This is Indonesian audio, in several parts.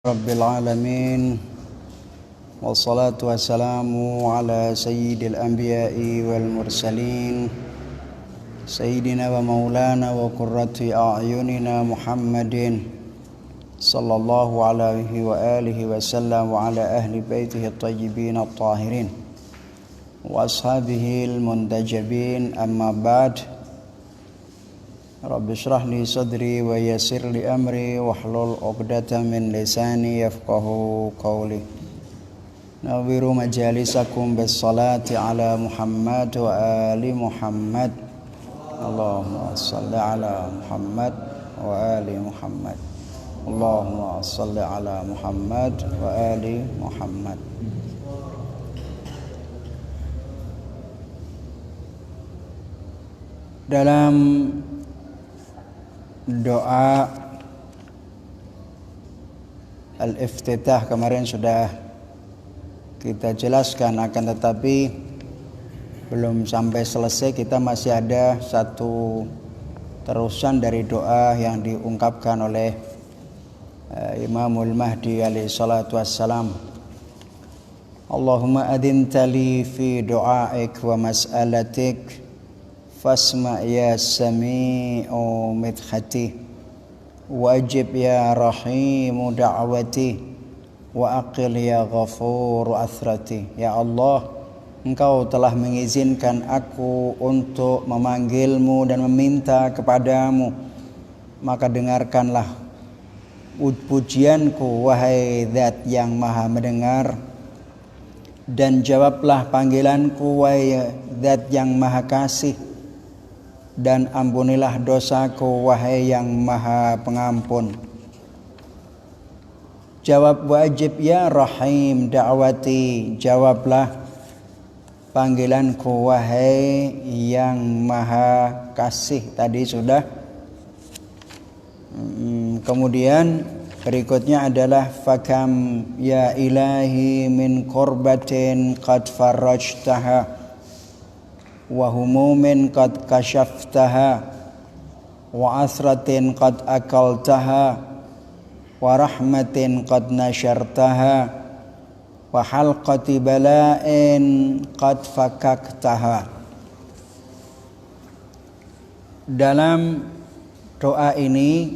Rabbil alamin wassalatu wassalamu ala sayyidil anbiya'i wal mursalin sayyidina wa maulana wa qurrati a'yunina Muhammadin sallallahu alaihi wa alihi wa sallam wa ala ahli baitihi at-tayyibin at-tahirin wa ashabihi al-muntajabin amma ba'd. Rabbi shrah li sadri wa yassir li amri wahlul 'uqdatam min lisani yafqahu qawli. Nawiru majalisakum bis salati ala Muhammad wa ali Muhammad. Allahumma shalli ala Muhammad wa ali Muhammad. Allahumma shalli ala Muhammad wa ali Muhammad. Dalam doa al-iftitah kemarin sudah kita jelaskan, akan tetapi belum sampai selesai. Kita masih ada satu terusan dari doa yang diungkapkan oleh Imamul Mahdi alaihi salatu wassalam. Allahumma adintali fi du'aik wa mas'alatik fasma' ya sami'u midhati wajib ya rahimu da'wati wa aqil ya ghafuru athrati. Ya Allah, Engkau telah mengizinkan aku untuk memanggilmu dan meminta kepadamu, maka dengarkanlah pujianku wahai Zat yang maha mendengar, dan jawablah panggilanku wahai Zat yang maha kasih, dan ampunilah dosaku wahai yang maha pengampun. Jawab wajib ya rahim da'wati, jawablah panggilanku wahai yang maha kasih. Tadi sudah. Kemudian berikutnya adalah fakam ya ilahi min korbatin qad farajtaha wa humumin qad kashaftaha wa asratin qad akaltaha wa rahmatin qad nashartaha wa halqati bala'in qad fakaktaha. Dalam doa ini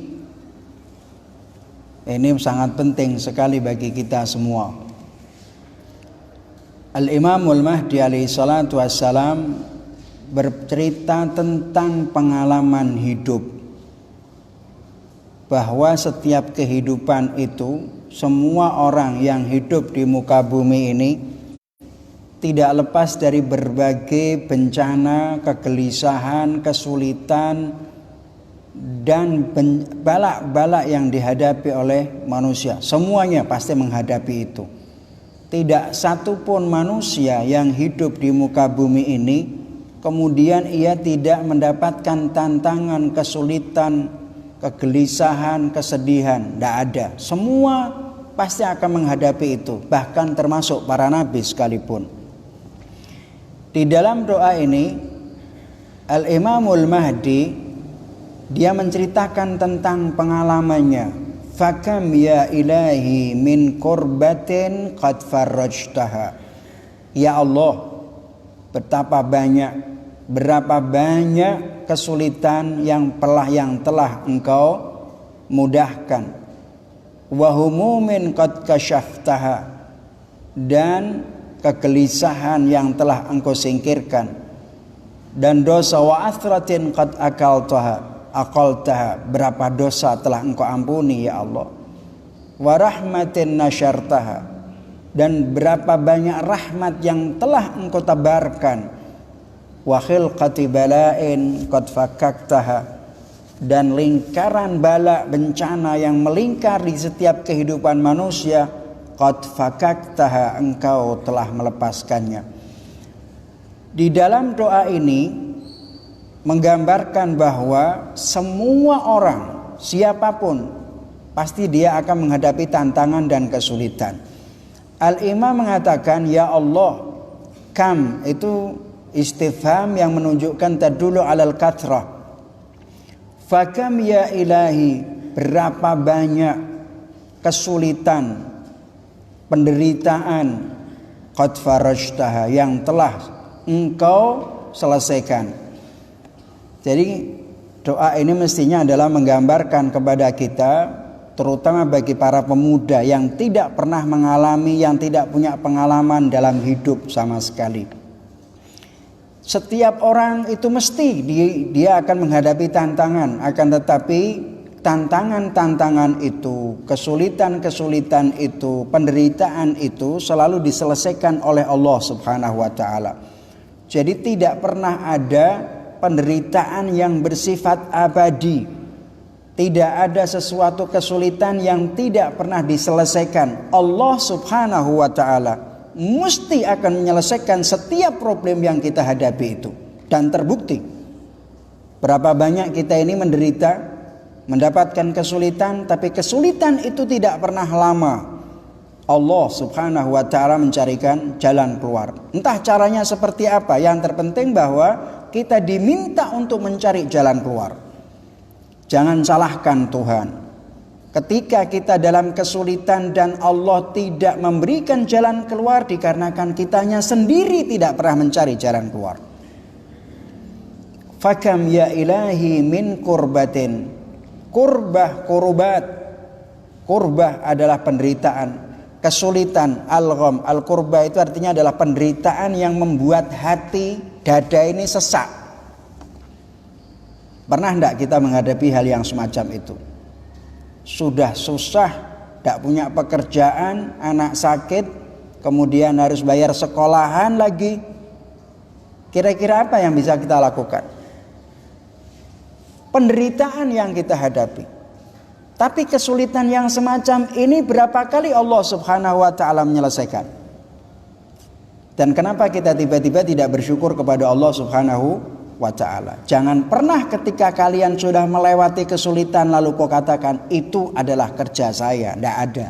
sangat penting sekali bagi kita semua. Al-Imamul Mahdi alaihi salatu wassalam bercerita tentang pengalaman hidup, bahwa setiap kehidupan itu, semua orang yang hidup di muka bumi ini tidak lepas dari berbagai bencana, kegelisahan, kesulitan, dan balak-balak yang dihadapi oleh manusia. Semuanya pasti menghadapi itu. Tidak satu pun manusia yang hidup di muka bumi ini kemudian ia tidak mendapatkan tantangan, kesulitan, kegelisahan, kesedihan. Tidak ada. Semua pasti akan menghadapi itu, bahkan termasuk para nabi sekalipun. Di dalam doa ini Al-Imamul Mahdi dia menceritakan tentang pengalamannya. Fakam ya ilahi min korbatin qad farajtaha. Ya Allah, berapa banyak kesulitan yang telah Engkau mudahkan. Wa humumin qad kashaftaha, dan kegelisahan yang telah Engkau singkirkan. Dan dosa wa athratin qad aqaltaha, berapa dosa telah Engkau ampuni ya Allah. Wa rahmatin nashartaha, dan berapa banyak rahmat yang telah Engkau tabarkan. Wa khilqati bala'in qad fakaktaha, dan lingkaran bala bencana yang melingkar di setiap kehidupan manusia, qad fakaktaha, Engkau telah melepaskannya. Di dalam doa ini menggambarkan bahwa semua orang, siapapun, pasti dia akan menghadapi tantangan dan kesulitan. Al-Imam mengatakan, ya Allah, kam itu istifham yang menunjukkan tadulu alal kathrah. Fakam ya ilahi, berapa banyak kesulitan, penderitaan, qad farajtaha, yang telah engkau selesaikan. Jadi doa ini mestinya adalah menggambarkan kepada kita, terutama bagi para pemuda yang tidak pernah mengalami, yang tidak punya pengalaman dalam hidup sama sekali. Setiap orang itu mesti dia akan menghadapi tantangan, akan tetapi tantangan-tantangan itu, kesulitan-kesulitan itu, penderitaan itu selalu diselesaikan oleh Allah Subhanahu wa taala. Jadi tidak pernah ada penderitaan yang bersifat abadi. Tidak ada sesuatu kesulitan yang tidak pernah diselesaikan. Allah Subhanahu wa taala mesti akan menyelesaikan setiap problem yang kita hadapi itu. Dan terbukti berapa banyak kita ini menderita, mendapatkan kesulitan, tapi kesulitan itu tidak pernah lama. Allah Subhanahu wa taala mencarikan jalan keluar. Entah caranya seperti apa, yang terpenting bahwa kita diminta untuk mencari jalan keluar. Jangan salahkan Tuhan. Ketika kita dalam kesulitan dan Allah tidak memberikan jalan keluar, dikarenakan kitanya sendiri tidak pernah mencari jalan keluar. Fakam ya ilahi min kurbatin. Kurbah adalah penderitaan, kesulitan. Al-gham, al-kurbah itu artinya adalah penderitaan yang membuat hati, dada ini sesak. Pernah enggak kita menghadapi hal yang semacam itu? Sudah susah, tidak punya pekerjaan, anak sakit, kemudian harus bayar sekolahan lagi. Kira-kira apa yang bisa kita lakukan? Penderitaan yang kita hadapi. Tapi kesulitan yang semacam ini berapa kali Allah Subhanahu wa taala menyelesaikan? Dan kenapa kita tiba-tiba tidak bersyukur kepada Allah Subhanahu wa taala? Jangan pernah ketika kalian sudah melewati kesulitan lalu kau katakan itu adalah kerja saya. Tidak ada.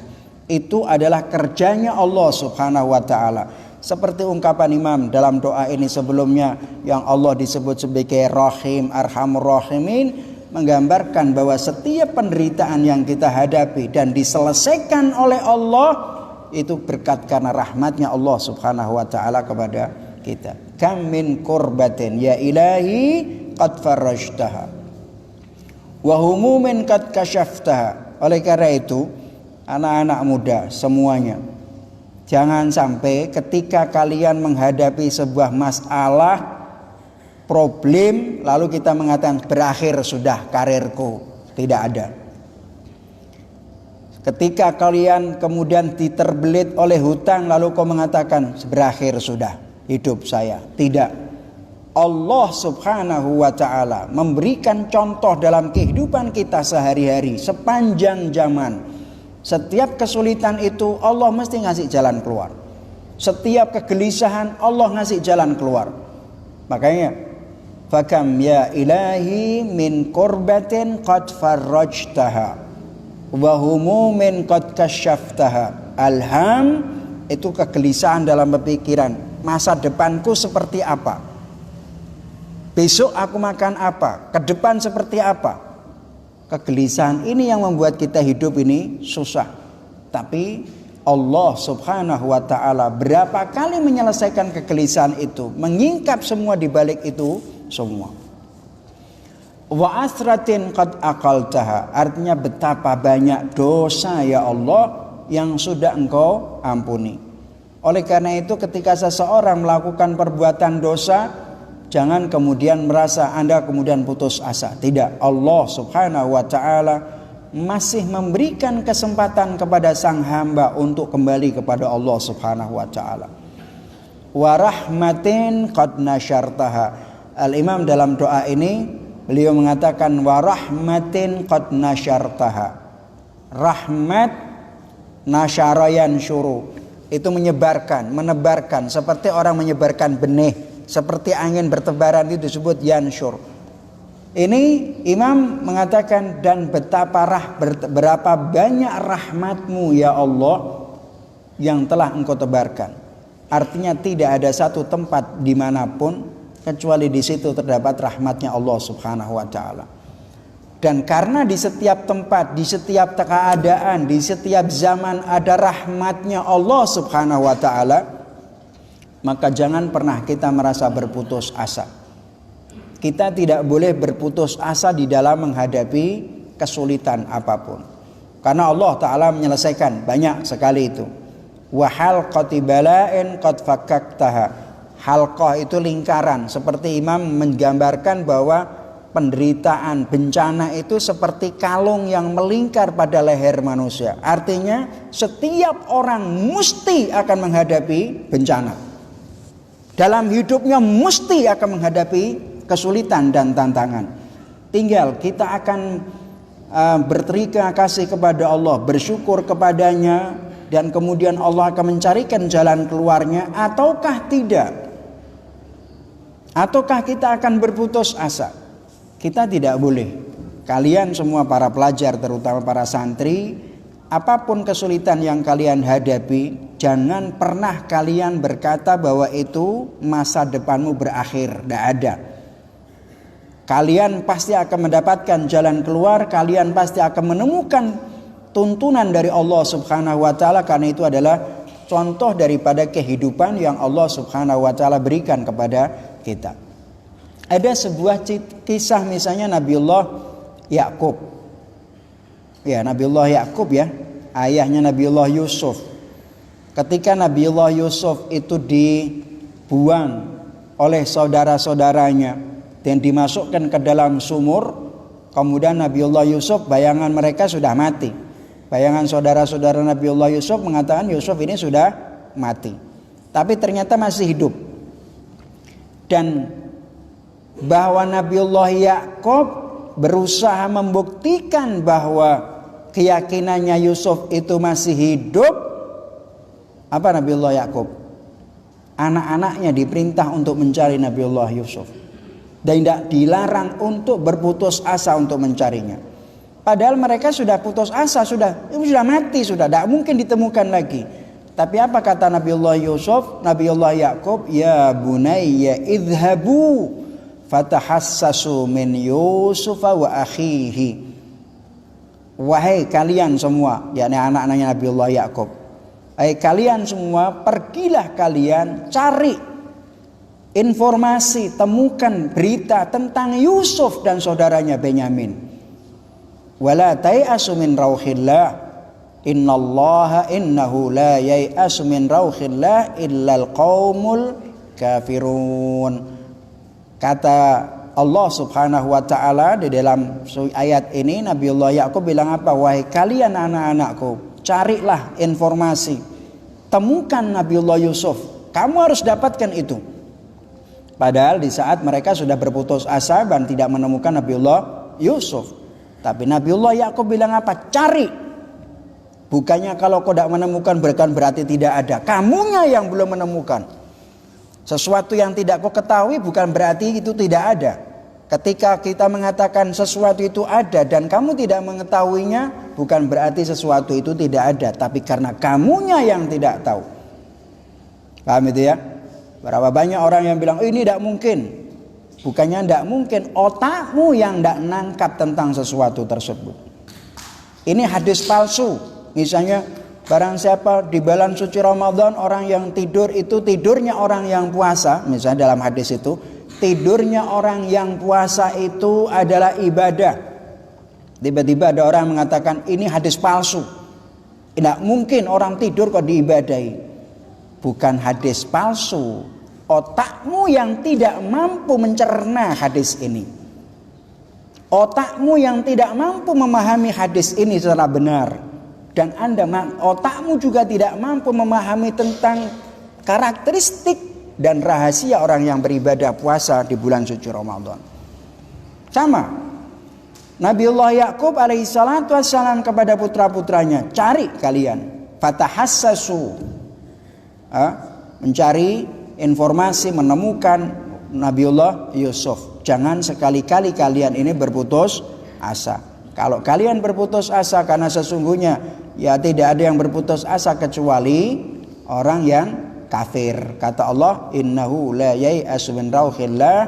Itu adalah kerjanya Allah Subhanahu wa taala. Seperti ungkapan Imam dalam doa ini sebelumnya, yang Allah disebut sebagai Rahim, Arhamur Rahimin, menggambarkan bahwa setiap penderitaan yang kita hadapi dan diselesaikan oleh Allah itu berkat karena rahmatnya Allah Subhanahu wa taala kepada kita. Kam min kurbatin ya ilahi qad farajtaha wa humumin qad kashaftaha. Oleh karena itu, anak-anak muda semuanya, jangan sampai ketika kalian menghadapi sebuah masalah, problem, lalu kita mengatakan berakhir sudah karirku. Tidak ada. Ketika kalian kemudian diterbelit oleh hutang, lalu kau mengatakan berakhir sudah hidup saya. Tidak. Allah Subhanahu wa taala memberikan contoh dalam kehidupan kita sehari-hari sepanjang zaman. Setiap kesulitan itu Allah mesti ngasih jalan keluar. Setiap kegelisahan Allah ngasih jalan keluar. Makanya fakam ya ilahi min kurbatin qad farajtaha wa humumin qad kashaftaha. Alham itu kegelisahan dalam berpikiran, masa depanku seperti apa, besok aku makan apa, ke depan seperti apa. Kegelisahan ini yang membuat kita hidup ini susah. Tapi Allah Subhanahu wa taala berapa kali menyelesaikan kegelisahan itu, menyingkap semua di balik itu semua. Wa asratin qad aqaltaha, artinya betapa banyak dosa ya Allah yang sudah Engkau ampuni. Oleh karena itu ketika seseorang melakukan perbuatan dosa, jangan kemudian merasa Anda kemudian putus asa. Tidak, Allah Subhanahu wa taala masih memberikan kesempatan kepada sang hamba untuk kembali kepada Allah Subhanahu wa taala. Wa rahmatin qad nasyartaha. Al-Imam dalam doa ini beliau mengatakan wa rahmatin qad nasyartaha. Rahmat nasyara yansyuru, itu menyebarkan, menebarkan, seperti orang menyebarkan benih. Seperti angin bertebaran itu disebut yansyur. Ini Imam mengatakan dan berapa banyak rahmatmu ya Allah yang telah Engkau tebarkan. Artinya tidak ada satu tempat dimanapun kecuali di situ terdapat rahmatnya Allah Subhanahu wa taala. Dan karena di setiap tempat, di setiap keadaan, di setiap zaman ada rahmatnya Allah subhanahu wa ta'ala, maka jangan pernah kita merasa berputus asa. Kita tidak boleh berputus asa di dalam menghadapi kesulitan apapun. Karena Allah ta'ala menyelesaikan banyak sekali itu. Wa halqati bala'in qad fakkaktaha. Halqah itu lingkaran. Seperti Imam menggambarkan bahwa penderitaan, bencana itu seperti kalung yang melingkar pada leher manusia. Artinya setiap orang mesti akan menghadapi bencana. Dalam hidupnya mesti akan menghadapi kesulitan dan tantangan. Tinggal kita akan berterima kasih kepada Allah, bersyukur kepadanya, dan kemudian Allah akan mencarikan jalan keluarnya, ataukah tidak? Ataukah kita akan berputus asa? Kita tidak boleh. Kalian semua para pelajar, terutama para santri, apapun kesulitan yang kalian hadapi, jangan pernah kalian berkata bahwa itu masa depanmu berakhir. Tidak ada. Kalian pasti akan mendapatkan jalan keluar. Kalian pasti akan menemukan tuntunan dari Allah subhanahu wa ta'ala. Karena itu adalah contoh daripada kehidupan yang Allah subhanahu wa ta'ala berikan kepada kita. Ada sebuah kisah misalnya Nabiullah Yakub. Ya, Nabiullah Yakub ya, ayahnya Nabiullah Yusuf. Ketika Nabiullah Yusuf itu dibuang oleh saudara-saudaranya dan dimasukkan ke dalam sumur, kemudian Nabiullah Yusuf, bayangan mereka sudah mati. Bayangan saudara-saudara Nabiullah Yusuf mengatakan Yusuf ini sudah mati. Tapi ternyata masih hidup. Dan bahwa Nabiullah Yakub berusaha membuktikan bahwa keyakinannya Yusuf itu masih hidup. Apa Nabiullah Yakub? Anak-anaknya diperintah untuk mencari Nabiullah Yusuf, dan tidak dilarang untuk berputus asa untuk mencarinya. Padahal mereka sudah putus asa, sudah mati, sudah tidak mungkin ditemukan lagi. Tapi apa kata Nabiullah Yusuf, Nabiullah Yakub? Ya bunayya idhabu fatahassasu min Yusufa wa akhihi. Wahai kalian semua, yakni anak-anaknya Nabiullah Yakub, hai kalian semua, pergilah kalian cari informasi, temukan berita tentang Yusuf dan saudaranya Benyamin. Wala tai'asu min rauhillah, innallaha innahu la yai'asu min rauhillah illal qaumul kafirun. Kata Allah subhanahu wa ta'ala di dalam ayat ini, Nabiullah Yakub bilang apa? Wahai kalian anak-anakku, carilah informasi, temukan Nabiullah Yusuf, kamu harus dapatkan itu. Padahal di saat mereka sudah berputus asa dan tidak menemukan Nabiullah Yusuf, tapi Nabiullah Yakub bilang apa? Cari. Bukannya kalau kau tidak menemukan bukan berarti tidak ada, kamunya yang belum menemukan. Sesuatu yang tidak kau ketahui bukan berarti itu tidak ada. Ketika kita mengatakan sesuatu itu ada dan kamu tidak mengetahuinya, bukan berarti sesuatu itu tidak ada, tapi karena kamunya yang tidak tahu. Paham itu ya? Berapa banyak orang yang bilang ini tidak mungkin. Bukannya tidak mungkin, otakmu yang tidak nangkap tentang sesuatu tersebut. Ini hadis palsu. Misalnya barang siapa di bulan suci Ramadan orang yang tidur itu tidurnya orang yang puasa, misalnya dalam hadis itu tidurnya orang yang puasa itu adalah ibadah. Tiba-tiba ada orang mengatakan ini hadis palsu, tidak mungkin orang tidur kok diibadahi. Bukan hadis palsu, otakmu yang tidak mampu mencerna hadis ini, otakmu yang tidak mampu memahami hadis ini secara benar. Dan otakmu juga tidak mampu memahami tentang karakteristik dan rahasia orang yang beribadah puasa di bulan suci Ramadan. Sama, Nabiullah Yakub alaihissalatu wassalam kepada putra-putranya, cari kalian, fatahassasu, mencari informasi, menemukan Nabiullah Yusuf. Jangan sekali-kali kalian ini berputus asa. Kalau kalian berputus asa, karena sesungguhnya ya tidak ada yang berputus asa kecuali orang yang kafir. Kata Allah, innahu la yai'asu min rauhillah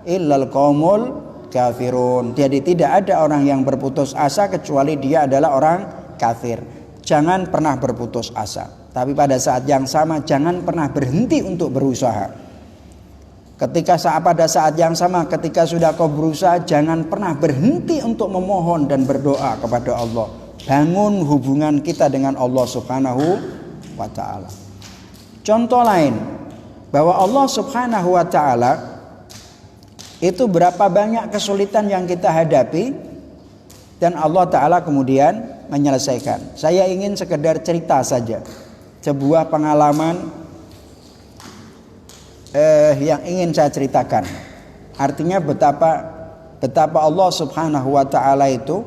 illal qaumul kafirun. Jadi tidak ada orang yang berputus asa kecuali dia adalah orang kafir. Jangan pernah berputus asa. Tapi pada saat yang sama jangan pernah berhenti untuk berusaha. Pada saat yang sama ketika sudah kau berusaha, jangan pernah berhenti untuk memohon dan berdoa kepada Allah. Bangun hubungan kita dengan Allah Subhanahu wa ta'ala. Contoh lain, bahwa Allah Subhanahu wa ta'ala itu berapa banyak kesulitan yang kita hadapi dan Allah ta'ala kemudian menyelesaikan. Saya ingin sekedar cerita saja sebuah pengalaman yang ingin saya ceritakan. Artinya betapa Allah Subhanahu wa ta'ala itu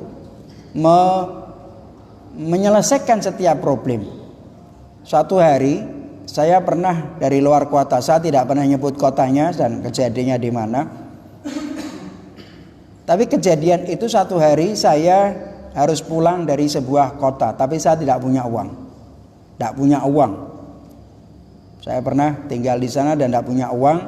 menyelesaikan setiap problem. Suatu hari saya pernah dari luar kota, saya tidak pernah nyebut kotanya dan kejadiannya di mana. Tapi kejadian itu suatu hari saya harus pulang dari sebuah kota, tapi saya tidak punya uang. Tidak punya uang. Saya pernah tinggal di sana dan tidak punya uang.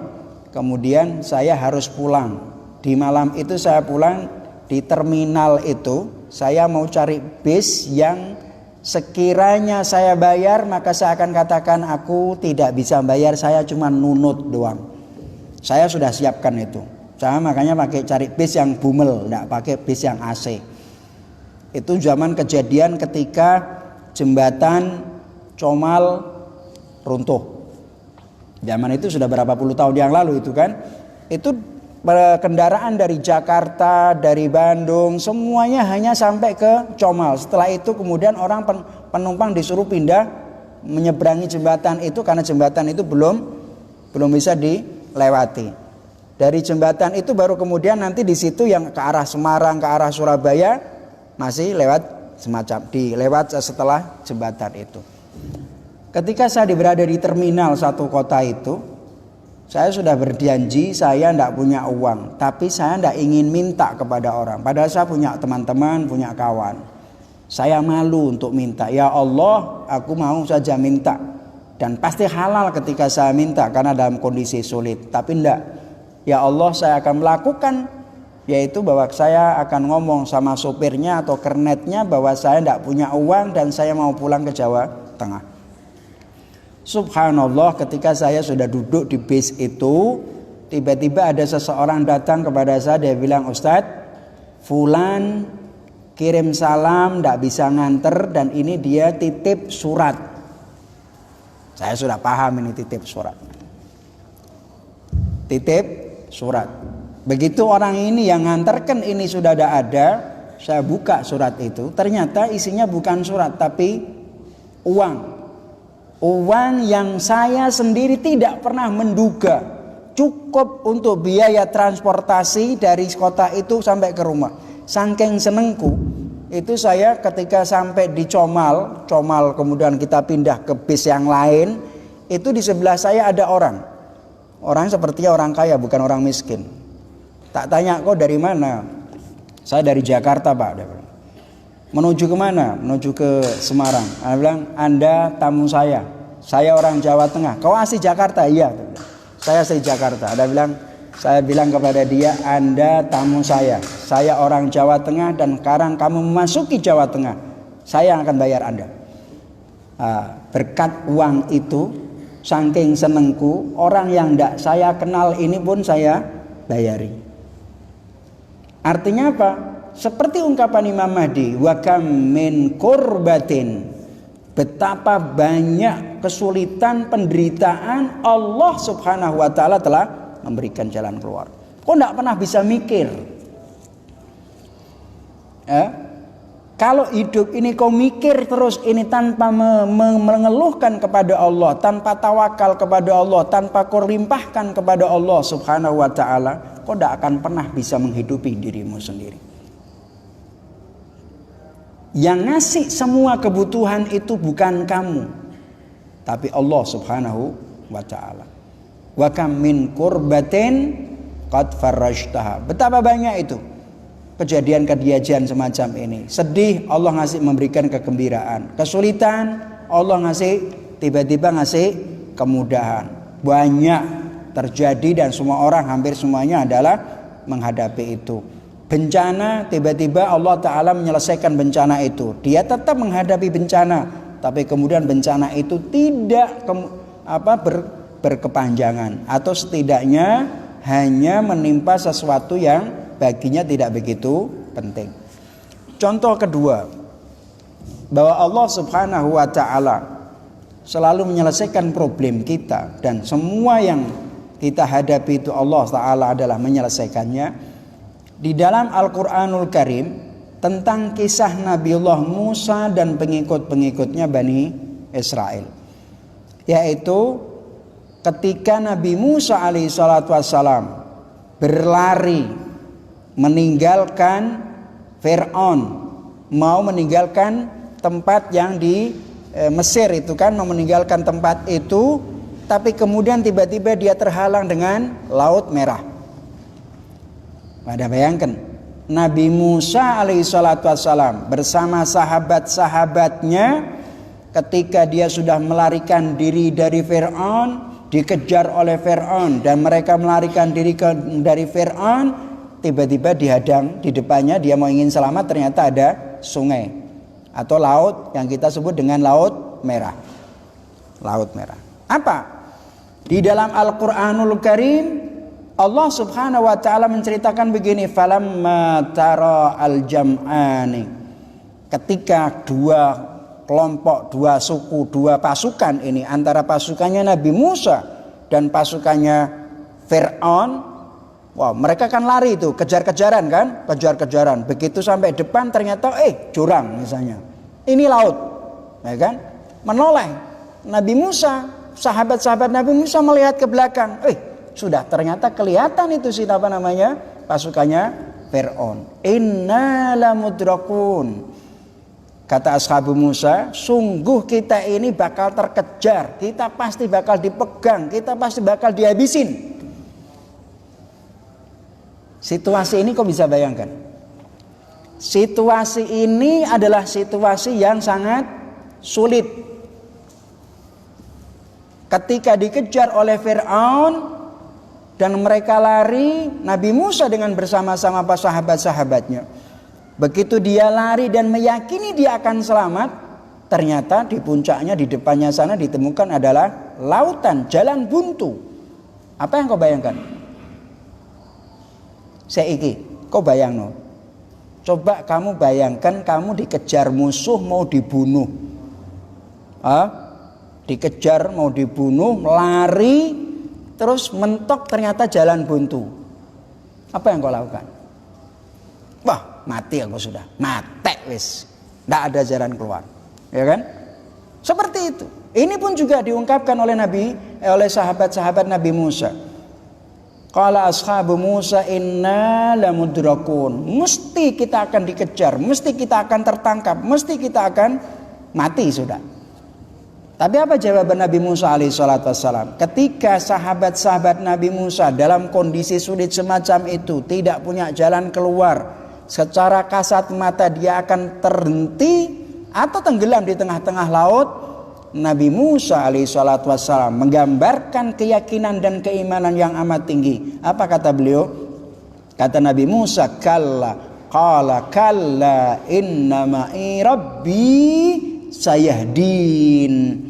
Kemudian saya harus pulang. Di malam itu saya pulang, di terminal itu saya mau cari bis yang sekiranya saya bayar maka saya akan katakan aku tidak bisa bayar, saya cuma nunut doang. Saya sudah siapkan itu. Saya makanya pakai cari bis yang bumel, tidak pakai bis yang AC. Itu zaman kejadian ketika jembatan Comal runtuh. Zaman itu sudah berapa puluh tahun yang lalu itu kan. Itu kendaraan dari Jakarta, dari Bandung, semuanya hanya sampai ke Comal. Setelah itu kemudian orang penumpang disuruh pindah menyeberangi jembatan itu karena jembatan itu belum bisa dilewati. Dari jembatan itu baru kemudian nanti di situ yang ke arah Semarang, ke arah Surabaya masih lewat dilewat setelah jembatan itu. Ketika saya berada di terminal satu kota itu, saya sudah berjanji saya tidak punya uang, tapi saya tidak ingin minta kepada orang. Padahal saya punya teman-teman, punya kawan. Saya malu untuk minta. Ya Allah, aku mau saja minta. Dan pasti halal ketika saya minta karena dalam kondisi sulit. Tapi tidak. Ya Allah, saya akan melakukan, yaitu bahwa saya akan ngomong sama sopirnya atau kernetnya bahwa saya tidak punya uang dan saya mau pulang ke Jawa Tengah. Subhanallah, ketika saya sudah duduk di bis itu, tiba-tiba ada seseorang datang kepada saya. Dia bilang, Ustadz, Fulan kirim salam, tidak bisa nganter, dan ini dia titip surat. Saya sudah paham ini titip surat. Titip surat. Begitu orang ini yang nganterkan ini sudah ada, saya buka surat itu. Ternyata isinya bukan surat, tapi uang. Uang yang saya sendiri tidak pernah menduga cukup untuk biaya transportasi dari kota itu sampai ke rumah. Saking senengku, itu saya ketika sampai di Comal kemudian kita pindah ke bis yang lain, itu di sebelah saya ada orang sepertinya orang kaya, bukan orang miskin. Tak tanya, kok dari mana? Saya dari Jakarta, Pak. Menuju ke mana? Menuju ke Semarang. Anda bilang, Anda tamu saya. Saya orang Jawa Tengah. Kau asli Jakarta? Iya. Saya asli Jakarta. Saya bilang kepada dia, Anda tamu saya. Saya orang Jawa Tengah dan sekarang kamu memasuki Jawa Tengah. Saya yang akan bayar Anda. Berkat uang itu, saking senengku, orang yang tidak saya kenal ini pun saya bayari. Artinya apa? Seperti ungkapan Imam Mahdi, wa kam min kurbatin, betapa banyak kesulitan, penderitaan, Allah Subhanahu wa ta'ala telah memberikan jalan keluar. Kok tidak pernah bisa mikir? Kalau hidup ini kau mikir terus ini tanpa mengeluhkan kepada Allah, tanpa tawakal kepada Allah, tanpa kau limpahkan kepada Allah Subhanahu wa ta'ala, kau tidak akan pernah bisa menghidupi dirimu sendiri. Yang ngasih semua kebutuhan itu bukan kamu, tapi Allah Subhanahu wa ta'ala. Wa kam min kurbatin qad farrajtaha. Betapa banyak itu kejadian semacam ini. Sedih, Allah memberikan kegembiraan. Kesulitan, Allah tiba-tiba ngasih kemudahan. Banyak terjadi dan semua orang, hampir semuanya adalah menghadapi itu. Bencana, tiba-tiba Allah Ta'ala menyelesaikan bencana itu. Dia tetap menghadapi bencana, tapi kemudian bencana itu tidak berkepanjangan, atau setidaknya hanya menimpa sesuatu yang baginya tidak begitu penting. Contoh kedua, bahwa Allah Subhanahu wa Ta'ala selalu menyelesaikan problem kita, dan semua yang kita hadapi itu Allah Ta'ala adalah menyelesaikannya. Di dalam Al-Quranul Karim tentang kisah Nabiullah Musa dan pengikut-pengikutnya Bani Israel, yaitu ketika Nabi Musa alaihissalatu wassalam berlari meninggalkan Fir'aun, mau meninggalkan tempat yang di Mesir itu kan, mau meninggalkan tempat itu, tapi kemudian tiba-tiba dia terhalang dengan Laut Merah. Pada bayangkan, Nabi Musa alaihissalatu wassalam bersama sahabat-sahabatnya ketika dia sudah melarikan diri dari Fir'aun, dikejar oleh Fir'aun, dan mereka melarikan diri dari Fir'aun, tiba-tiba dihadang di depannya, dia mau ingin selamat, ternyata ada sungai atau laut yang kita sebut dengan Laut Merah. Laut Merah. Apa? Di dalam Al-Quranul Karim Allah Subhanahu wa Ta'ala menceritakan begini, falamma tara al-jam'ani, ketika dua kelompok, dua suku, dua pasukan ini, antara pasukannya Nabi Musa dan pasukannya Fir'aun, wow, mereka kan lari itu, kejar-kejaran kan, kejar-kejaran. Begitu sampai depan ternyata jurang misalnya, ini laut, ya kan, menoleh. Nabi Musa, sahabat-sahabat Nabi Musa melihat ke belakang, sudah ternyata kelihatan itu pasukannya Fir'aun. Inna lamudrakun, kata ashabu Musa, sungguh kita ini bakal terkejar, kita pasti bakal dipegang, kita pasti bakal dihabisin. Situasi ini kok bisa bayangkan? Situasi ini adalah situasi yang sangat sulit. Ketika dikejar oleh Fir'aun dan mereka lari, Nabi Musa dengan bersama-sama sahabat-sahabatnya, begitu dia lari dan meyakini dia akan selamat, ternyata di puncaknya, di depannya sana ditemukan adalah lautan, jalan buntu. Apa yang kau bayangkan? Seiki, kau bayangno. Coba kamu bayangkan kamu dikejar musuh mau dibunuh. Dikejar mau dibunuh, lari, terus mentok ternyata jalan buntu. Apa yang kau lakukan? Wah, mati aku sudah. Mati wis. Tidak ada jalan keluar. Ya kan? Seperti itu. Ini pun juga diungkapkan oleh sahabat-sahabat Nabi Musa. Qala ashabu Musa inna lamudrakun. Mesti kita akan dikejar, mesti kita akan tertangkap, mesti kita akan mati sudah. Tapi apa jawaban Nabi Musa alaihissalatu wassalam? Ketika sahabat-sahabat Nabi Musa dalam kondisi sulit semacam itu, tidak punya jalan keluar, secara kasat mata dia akan terhenti atau tenggelam di tengah-tengah laut, Nabi Musa alaihissalatu wassalam menggambarkan keyakinan dan keimanan yang amat tinggi. Apa kata beliau? Kata Nabi Musa, qala kalla inna ma'i rabbi sayahdin.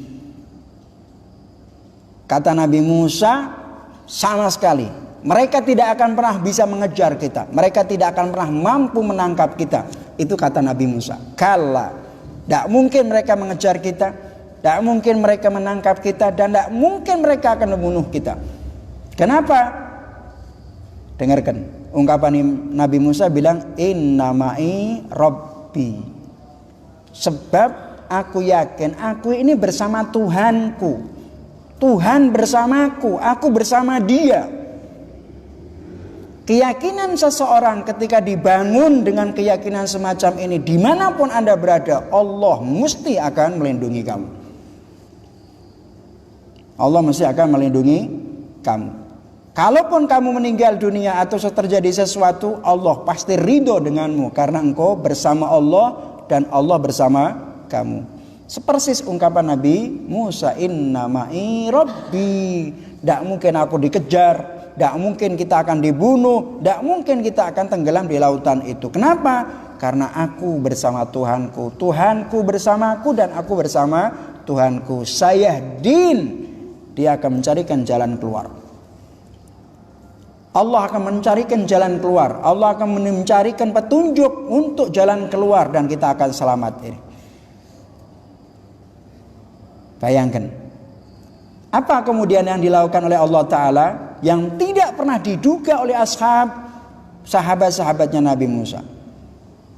Kata Nabi Musa, sama sekali mereka tidak akan pernah bisa mengejar kita, mereka tidak akan pernah mampu menangkap kita. Itu kata Nabi Musa. Kalla, tidak mungkin mereka mengejar kita, tidak mungkin mereka menangkap kita, dan tidak mungkin mereka akan membunuh kita. Kenapa? Dengarkan ungkapan Nabi Musa, bilang inna ma'i rabbi, sebab aku yakin aku ini bersama Tuhanku. Tuhan bersamaku, aku bersama dia. Keyakinan seseorang ketika dibangun dengan keyakinan semacam ini, dimanapun Anda berada, Allah mesti akan melindungi kamu. Allah mesti akan melindungi kamu. Kalaupun kamu meninggal dunia atau terjadi sesuatu, Allah pasti ridho denganmu karena engkau bersama Allah dan Allah bersama kamu. Sepersis ungkapan Nabi Musa, inna ma'i rabbi, tidak mungkin aku dikejar, tidak mungkin kita akan dibunuh, tidak mungkin kita akan tenggelam di lautan itu. Kenapa? Karena aku bersama Tuhanku, Tuhanku bersamaku, dan aku bersama Tuhanku. Sayahdin, dia akan mencarikan jalan keluar. Allah akan mencarikan jalan keluar. Allah akan mencarikan petunjuk untuk jalan keluar, dan kita akan selamat ini. Bayangkan, apa kemudian yang dilakukan oleh Allah Ta'ala yang tidak pernah diduga oleh sahabat-sahabatnya Nabi Musa.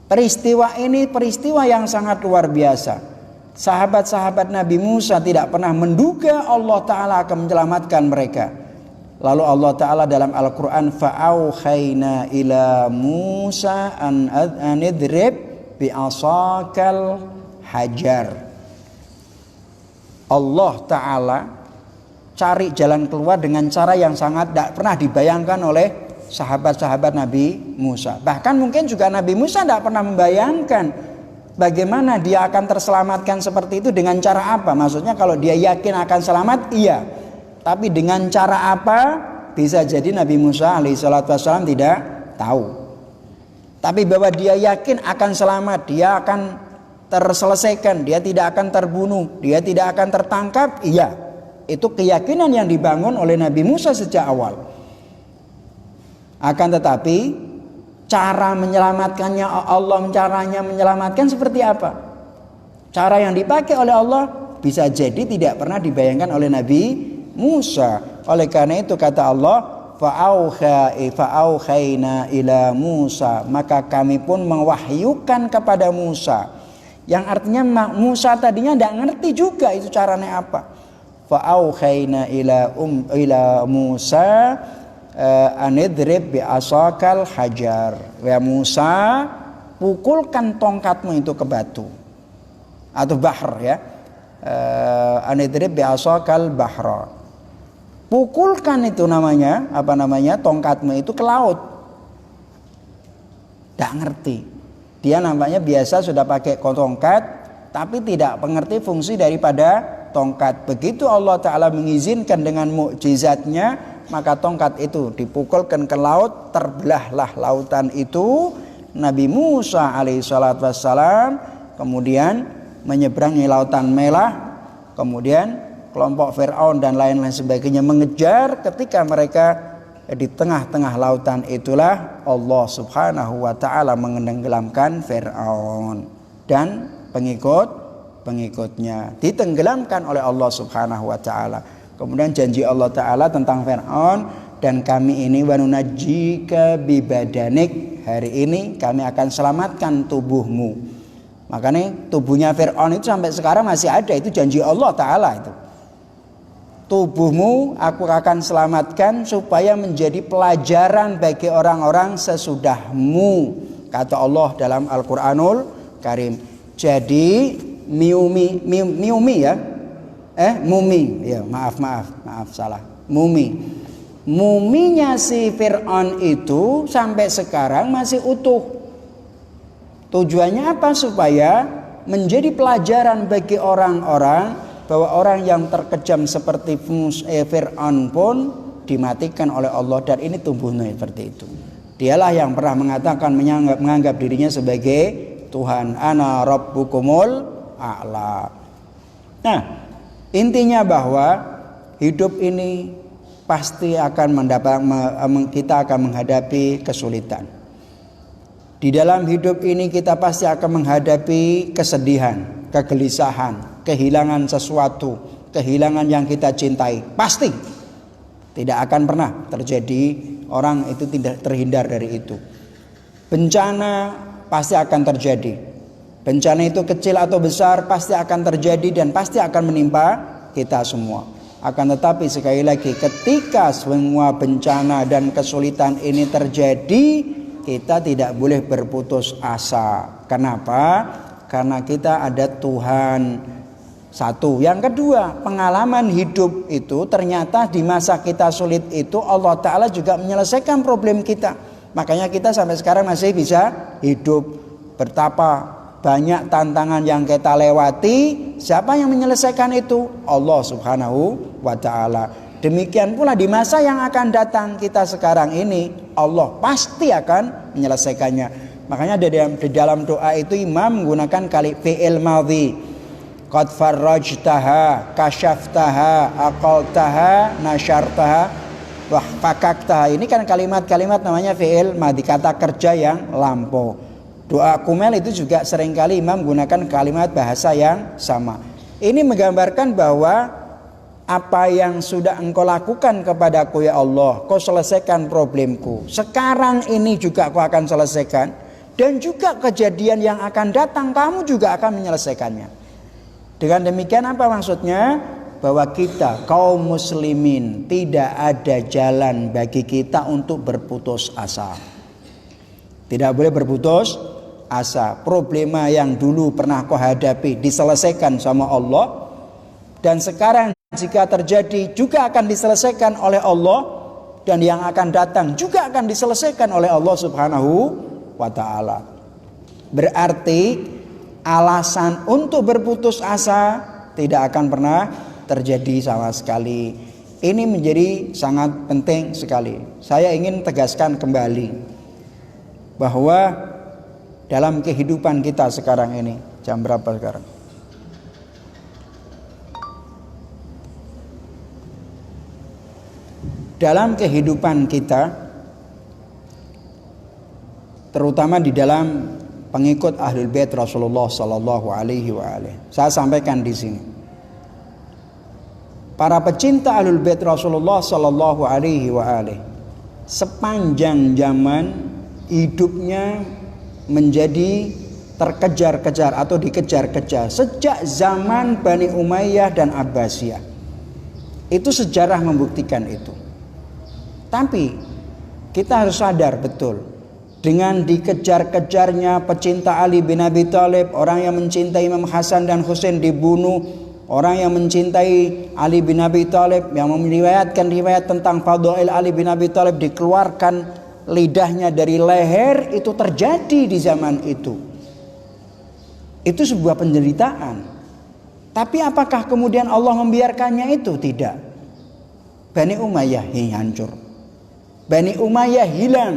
Peristiwa ini peristiwa yang sangat luar biasa. Sahabat-sahabat Nabi Musa tidak pernah menduga Allah Ta'ala akan menyelamatkan mereka. Lalu Allah Ta'ala dalam Al-Quran, fa'aukhayna ila Musa an idrib bi'asakal hajar. Allah Ta'ala cari jalan keluar dengan cara yang sangat tidak pernah dibayangkan oleh sahabat-sahabat Nabi Musa. Bahkan mungkin juga Nabi Musa tidak pernah membayangkan bagaimana dia akan terselamatkan seperti itu, dengan cara apa. Maksudnya kalau dia yakin akan selamat, iya. Tapi dengan cara apa, bisa jadi Nabi Musa alaihissalam tidak tahu. Tapi bahwa dia yakin akan selamat, dia akan terselesaikan, dia tidak akan terbunuh, dia tidak akan tertangkap, iya. Itu keyakinan yang dibangun oleh Nabi Musa sejak awal. Akan tetapi cara menyelamatkannya, Allah caranya menyelamatkan seperti apa? Cara yang dipakai oleh Allah bisa jadi tidak pernah dibayangkan oleh Nabi Musa. Oleh karena itu kata Allah, fa'aukhayna ila Musa, maka kami pun mewahyukan kepada Musa. Yang artinya Musa tadinya tidak ngerti juga itu caranya apa. Fa'aukhayna ila Musa anidrib bi'asakal hajar. Ya Musa, pukulkan tongkatmu itu ke batu atau bahr, ya. Anidrib bi'asakal bahra. Pukulkan itu namanya, tongkatmu itu ke laut. Tidak ngerti. Dia nampaknya biasa sudah pakai tongkat, tapi tidak mengerti fungsi daripada tongkat. Begitu Allah Ta'ala mengizinkan dengan mukjizatnya, maka tongkat itu dipukulkan ke laut, terbelahlah lautan itu. Nabi Musa alaihissalam kemudian menyeberangi lautan Merah. Kemudian kelompok Fir'aun dan lain-lain sebagainya mengejar. Ketika mereka di tengah-tengah lautan itulah Allah Subhanahu wa Ta'ala menenggelamkan Fir'aun dan pengikutnya, ditenggelamkan oleh Allah Subhanahu wa Ta'ala. Kemudian janji Allah Ta'ala tentang Fir'aun, dan kami ini wanunajjika bibadanik, hari ini kami akan selamatkan tubuhmu. Makanya tubuhnya Fir'aun itu sampai sekarang masih ada, itu janji Allah Ta'ala itu. Tubuhmu aku akan selamatkan supaya menjadi pelajaran bagi orang-orang sesudahmu, kata Allah dalam Al-Quranul Karim. Jadi mumi ya, mumi ya, maaf salah, muminya si Fir'aun itu sampai sekarang masih utuh. Tujuannya apa? Supaya menjadi pelajaran bagi orang-orang bahwa orang yang terkejam seperti Fir'aun pun dimatikan oleh Allah, dan ini tumbuhnya seperti itu. Dialah yang pernah mengatakan, menganggap dirinya sebagai Tuhan, ana rabbukumul a'la. Nah, intinya bahwa hidup ini pasti akan kita akan menghadapi kesulitan. Di dalam hidup ini kita pasti akan menghadapi kesedihan, kegelisahan, kehilangan sesuatu, kehilangan yang kita cintai. Pasti tidak akan pernah terjadi, orang itu tidak terhindar dari itu. Bencana pasti akan terjadi. Bencana itu kecil atau besar pasti akan terjadi dan pasti akan menimpa kita semua. Akan tetapi sekali lagi, ketika semua bencana dan kesulitan ini terjadi, kita tidak boleh berputus asa. Kenapa? Karena kita ada Tuhan. Satu. Yang kedua, pengalaman hidup itu ternyata di masa kita sulit itu Allah Ta'ala juga menyelesaikan problem kita. Makanya kita sampai sekarang masih bisa hidup. Betapa banyak tantangan yang kita lewati, siapa yang menyelesaikan itu? Allah Subhanahu wa Ta'ala. demikian pula di masa yang akan datang kita sekarang ini, Allah pasti akan menyelesaikannya. Makanya di dalam doa itu Imam menggunakan kali fi'il madhi. Qad farrajtaha, kasyaftaha, aqaltaha, nasyartaha, wa fakaktaha. Ini kan kalimat-kalimat namanya fi'il madhi, kata kerja yang lampau. Doa kumel itu juga seringkali Imam menggunakan kalimat bahasa yang sama. Ini menggambarkan bahwa apa yang sudah engkau lakukan kepadaku ya Allah, kau selesaikan problemku. Sekarang ini juga kau akan selesaikan. Dan juga kejadian yang akan datang kamu juga akan menyelesaikannya. Dengan demikian apa maksudnya? Bahwa kita kaum muslimin tidak ada jalan bagi kita untuk berputus asa. Tidak boleh berputus asa. Problema yang dulu pernah kau hadapi diselesaikan sama Allah. Dan sekarang jika terjadi juga akan diselesaikan oleh Allah, dan yang akan datang juga akan diselesaikan oleh Allah Subhanahu wa ta'ala. Berarti alasan untuk berputus asa tidak akan pernah terjadi sama sekali. Ini menjadi sangat penting sekali. Saya ingin tegaskan kembali bahwa dalam kehidupan kita sekarang ini, jam berapa sekarang? Dalam kehidupan kita, terutama di dalam pengikut Ahlul Bait Rasulullah sallallahu alaihi wasallam. Saya sampaikan di sini. Para pecinta Ahlul Bait Rasulullah sallallahu alaihi wasallam sepanjang zaman hidupnya menjadi terkejar-kejar atau dikejar-kejar sejak zaman Bani Umayyah dan Abbasiyah. Itu sejarah membuktikan itu. Tapi kita harus sadar betul, dengan dikejar-kejarnya pecinta Ali bin Abi Thalib, orang yang mencintai Imam Hasan dan Husain dibunuh, orang yang mencintai Ali bin Abi Thalib, yang meriwayatkan riwayat tentang fadail Ali bin Abi Thalib, dikeluarkan lidahnya dari leher, itu terjadi di zaman itu. Itu sebuah penderitaan. Tapi apakah kemudian Allah membiarkannya itu? Tidak. Bani Umayyah hancur. Bani Umayyah hilang,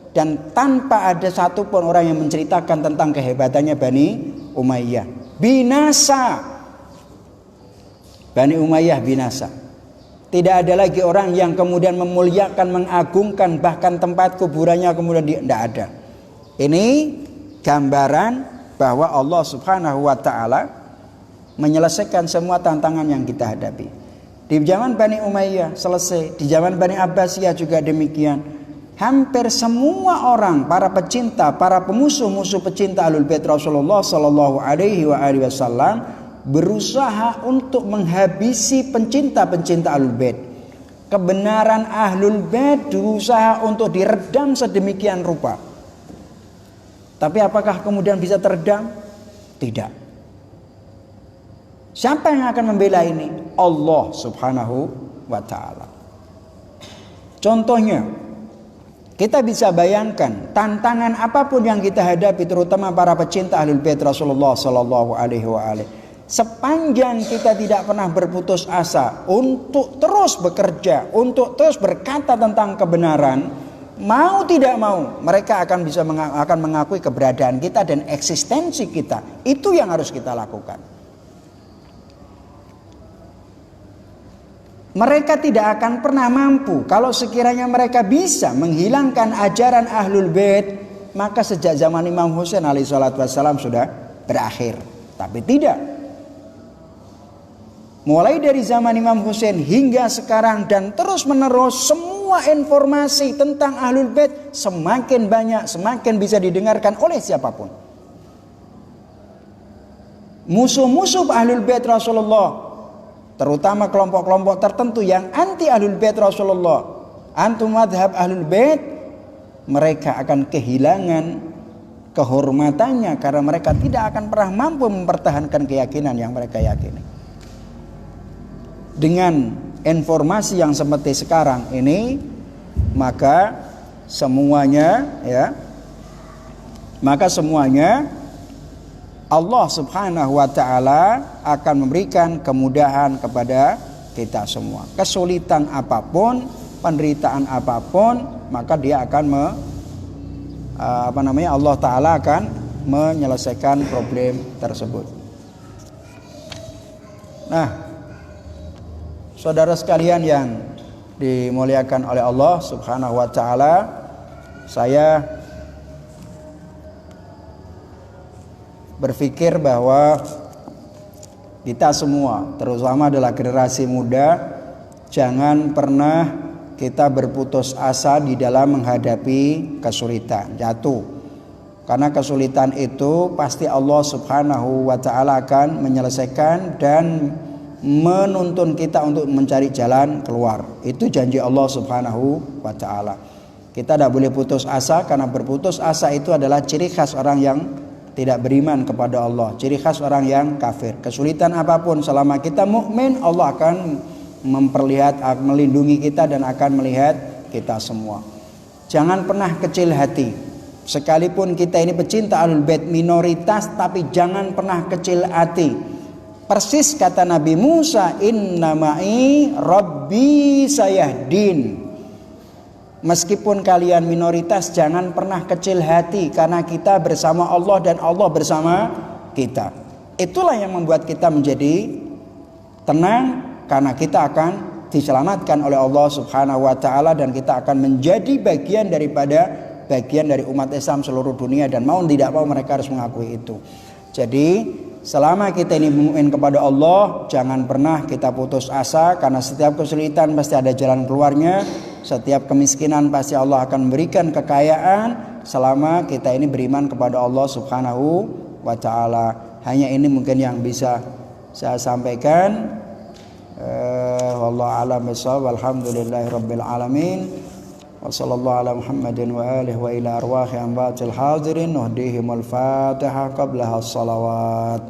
dan tanpa ada satupun orang yang menceritakan tentang kehebatannya Bani Umayyah. Binasa. Bani Umayyah binasa. Tidak ada lagi orang yang kemudian memuliakan, mengagungkan, bahkan tempat kuburannya kemudian tidak ada. Ini gambaran bahwa Allah Subhanahu wa ta'ala menyelesaikan semua tantangan yang kita hadapi. Di zaman Bani Umayyah selesai, di zaman Bani Abbasiyah juga demikian. Hampir semua orang, para pecinta, para pemusuh-musuh pecinta Ahlul Bait Rasulullah sallallahu alaihi wasallam berusaha untuk menghabisi pencinta-pencinta Ahlul Bait. Kebenaran Ahlul Bait berusaha untuk diredam sedemikian rupa. Tapi apakah kemudian bisa teredam? Tidak. Siapa yang akan membela ini? Allah Subhanahu wa ta'ala. Contohnya, kita bisa bayangkan tantangan apapun yang kita hadapi, terutama para pecinta Ahlul Bait Rasulullah sallallahu alaihi wasallam. Sepanjang kita tidak pernah berputus asa untuk terus bekerja, untuk terus berkata tentang kebenaran, mau tidak mau mereka akan mengakui keberadaan kita dan eksistensi kita. Itu yang harus kita lakukan. Mereka tidak akan pernah mampu kalau sekiranya mereka bisa menghilangkan ajaran Ahlul Bait, maka sejak zaman Imam Husain alaihi salatu wassalam sudah berakhir. Tapi tidak. Mulai dari zaman Imam Husain hingga sekarang dan terus menerus, semua informasi tentang Ahlul Bait semakin banyak, semakin bisa didengarkan oleh siapapun. Musuh-musuh Ahlul Bait Rasulullah, terutama kelompok-kelompok tertentu yang anti Ahlul Bait Rasulullah, anti madhab Ahlul Bait, mereka akan kehilangan kehormatannya karena mereka tidak akan pernah mampu mempertahankan keyakinan yang mereka yakini. Dengan informasi yang seperti sekarang ini, maka semuanya Allah Subhanahu wa ta'ala akan memberikan kemudahan kepada kita semua. Kesulitan apapun, penderitaan apapun, maka dia akan Allah Ta'ala akan menyelesaikan problem tersebut. Nah, saudara sekalian yang dimuliakan oleh Allah Subhanahu wa Ta'ala, saya berpikir bahwa kita semua, terutama adalah generasi muda, jangan pernah kita berputus asa di dalam menghadapi kesulitan, jatuh. Karena kesulitan itu pasti Allah Subhanahu wa Ta'ala akan menyelesaikan dan menuntun kita untuk mencari jalan keluar. Itu janji Allah Subhanahu wa Ta'ala. Kita tidak boleh putus asa, karena berputus asa itu adalah ciri khas orang yang tidak beriman kepada Allah, ciri khas orang yang kafir. Kesulitan apapun, selama kita mukmin, Allah akan melindungi kita dan akan melihat kita semua. Jangan pernah kecil hati. Sekalipun kita ini pecinta Ahlul Bait minoritas, tapi jangan pernah kecil hati. Persis kata Nabi Musa, inna ma'i rabbi sayahdin. Meskipun kalian minoritas, jangan pernah kecil hati, karena kita bersama Allah dan Allah bersama kita. Itulah yang membuat kita menjadi tenang, karena kita akan diselamatkan oleh Allah Subhanahu wa Ta'ala, dan kita akan menjadi bagian dari umat Islam seluruh dunia, dan mau tidak mau mereka harus mengakui itu. Jadi selama kita ini mukmin kepada Allah, jangan pernah kita putus asa, karena setiap kesulitan pasti ada jalan keluarnya. Setiap kemiskinan pasti Allah akan memberikan kekayaan, selama kita ini beriman kepada Allah Subhanahu wa Ta'ala. Hanya ini mungkin yang bisa saya sampaikan. Wallahu a'lam bishawab. Alhamdulillahirabbil alamin. Wa sallallahu ala Muhammadin wa alihi wa ila arwahi amwatil hadirin nuhdihimul Fatihah qablaha as-salawat.